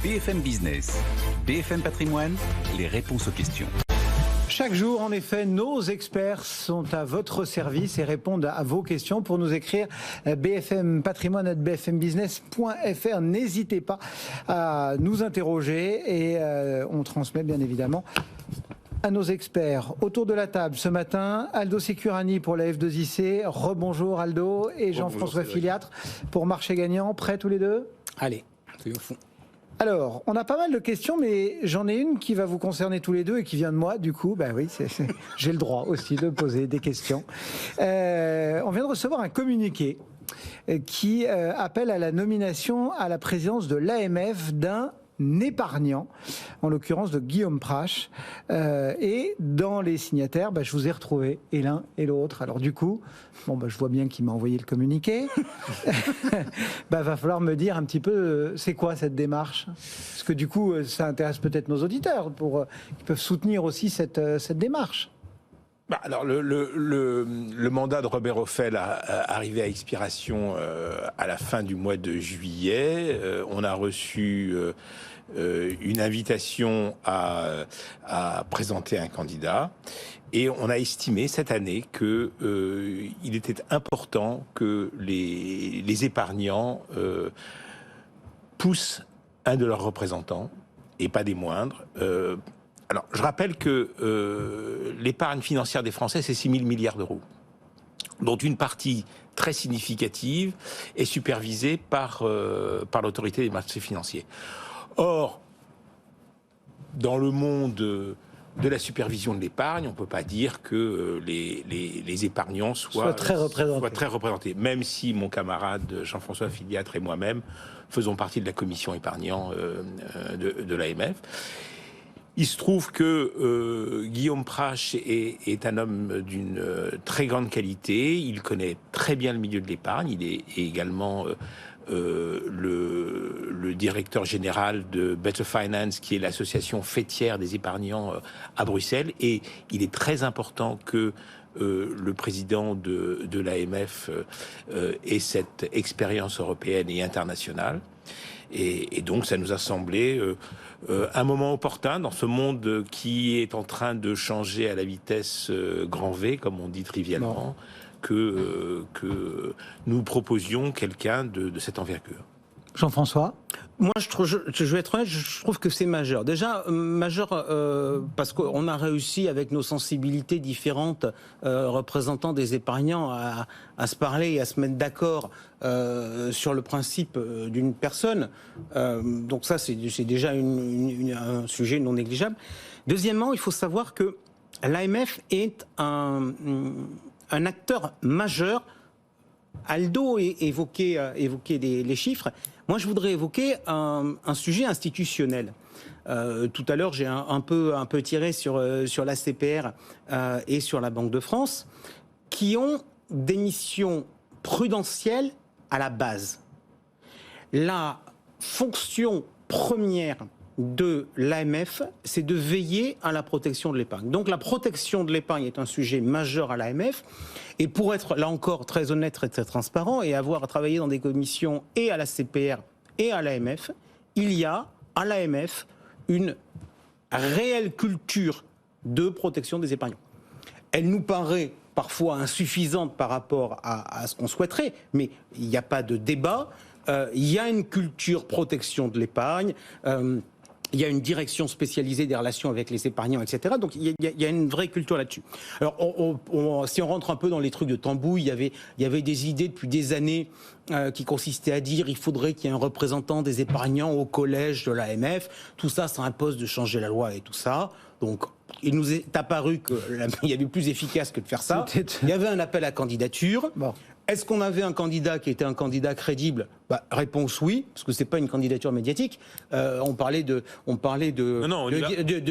BFM Business, BFM Patrimoine, les réponses aux questions. Chaque jour, en effet, nos experts sont à votre service et répondent à vos questions. Pour nous écrire, bfmpatrimoine@bfmbusiness.fr. N'hésitez pas à nous interroger et on transmet bien évidemment à nos experts. Autour de la table ce matin, Aldo Securani pour la F2IC. Rebonjour Aldo et Jean-François Filiatre pour Marché Gagnant. Prêts tous les deux ? Allez, c'est au fond. Alors, on a pas mal de questions, mais j'en ai une qui va vous concerner tous les deux et qui vient de moi, du coup. Ben oui, j'ai le droit aussi de poser des questions. On vient de recevoir un communiqué qui appelle à la nomination à la présidence de l'AMF d'un épargnant, en l'occurrence de Guillaume Prache. Et dans les signataires, je vous ai retrouvé et l'un et l'autre. Alors du coup, je vois bien qu'il m'a envoyé le communiqué. Va falloir me dire un petit peu, c'est quoi cette démarche ? Parce que du coup, ça intéresse peut-être nos auditeurs, qui peuvent soutenir aussi cette démarche. Alors le mandat de Robert Ophèle arrivé à expiration à la fin du mois de juillet. On a reçu une invitation à présenter un candidat et on a estimé cette année que il était important que les épargnants poussent un de leurs représentants et pas des moindres. Alors, je rappelle que l'épargne financière des Français, c'est 6 000 milliards d'euros, dont une partie très significative est supervisée par l'autorité des marchés financiers. Or, dans le monde de la supervision de l'épargne, on ne peut pas dire que les épargnants soient très représentés. Même si mon camarade Jean-François Filiatre et moi-même faisons partie de la commission épargnant de l'AMF. Il se trouve que Guillaume Prache est un homme d'une très grande qualité. Il connaît très bien le milieu de l'épargne. Il est également le directeur général de Better Finance, qui est l'association fêtière des épargnants à Bruxelles. Et il est très important que le président de l'AMF ait cette expérience européenne et internationale. Et donc, ça nous a semblé un moment opportun dans ce monde qui est en train de changer à la vitesse grand V, comme on dit trivialement, que nous proposions quelqu'un de cette envergure. Jean-François ? Moi, je vais être honnête, je trouve que c'est majeur. Déjà, majeur parce qu'on a réussi, avec nos sensibilités différentes, représentants des épargnants, à se parler et à se mettre d'accord sur le principe d'une personne. Donc ça, c'est déjà un sujet non négligeable. Deuxièmement, il faut savoir que l'AMF est un acteur majeur. Aldo évoquait les chiffres. Moi, je voudrais évoquer un sujet institutionnel. Tout à l'heure, j'ai un peu tiré sur la CPR et sur la Banque de France, qui ont des missions prudentielles à la base. La fonction première de l'AMF, c'est de veiller à la protection de l'épargne. Donc la protection de l'épargne est un sujet majeur à l'AMF. Et pour être, là encore, très honnête et très transparent, et avoir travaillé dans des commissions et à la CPR et à l'AMF, il y a à l'AMF une réelle culture de protection des épargnants. Elle nous paraît parfois insuffisante par rapport à ce qu'on souhaiterait, mais il n'y a pas de débat. Il y a une culture protection de l'épargne. Il y a une direction spécialisée des relations avec les épargnants, etc. Donc il y a une vraie culture là-dessus. Alors si on rentre un peu dans les trucs de tambouille, il y avait des idées depuis des années qui consistaient à dire il faudrait qu'il y ait un représentant des épargnants au collège de l'AMF. Tout ça, ça impose de changer la loi et tout ça. Donc il nous est apparu qu'il y avait plus efficace que de faire ça. Il y avait un appel à candidature. Bon. Est-ce qu'on avait un candidat qui était un candidat crédible ? Réponse oui, parce que c'est pas une candidature médiatique. On parlait de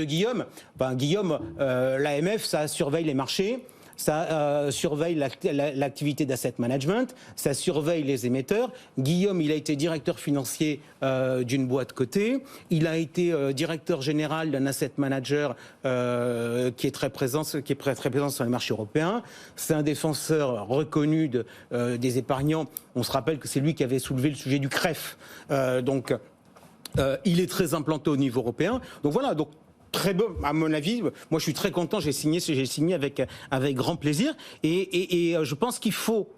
Guillaume. Guillaume, l'AMF, ça surveille les marchés. Ça surveille l'activité d'asset management, ça surveille les émetteurs. Guillaume, il a été directeur financier d'une boîte cotée. Il a été directeur général d'un asset manager qui est très présent sur les marchés européens. C'est un défenseur reconnu des épargnants. On se rappelle que c'est lui qui avait soulevé le sujet du CREF. Donc Il est très implanté au niveau européen. Donc voilà, donc très bon, à mon avis. Moi, je suis très content. J'ai signé avec grand plaisir. Et je pense qu'il faut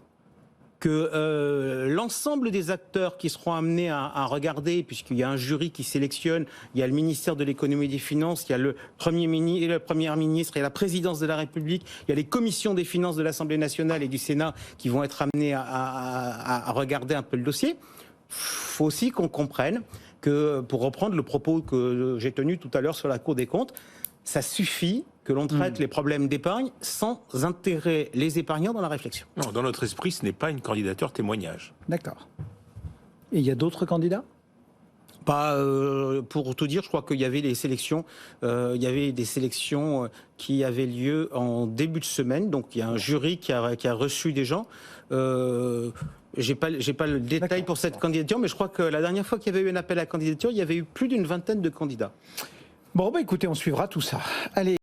que l'ensemble des acteurs qui seront amenés à regarder, puisqu'il y a un jury qui sélectionne, il y a le ministère de l'économie et des finances, il y a le Premier ministre, il y a la présidence de la République, il y a les commissions des finances de l'Assemblée nationale et du Sénat qui vont être amenés à regarder un peu le dossier. Il faut aussi qu'on comprenne que, pour reprendre le propos que j'ai tenu tout à l'heure sur la Cour des comptes, ça suffit que l'on traite les problèmes d'épargne sans intégrer les épargnants dans la réflexion. Non, dans notre esprit, ce n'est pas une candidature témoignage. D'accord. Et il y a d'autres candidats ? Pas pour tout dire, je crois qu'il y avait des sélections, qui avaient lieu en début de semaine. Donc il y a un jury qui a reçu des gens. J'ai pas le détail pour cette candidature, mais je crois que la dernière fois qu'il y avait eu un appel à candidature, il y avait eu plus d'une vingtaine de candidats. Bon, écoutez, on suivra tout ça. Allez.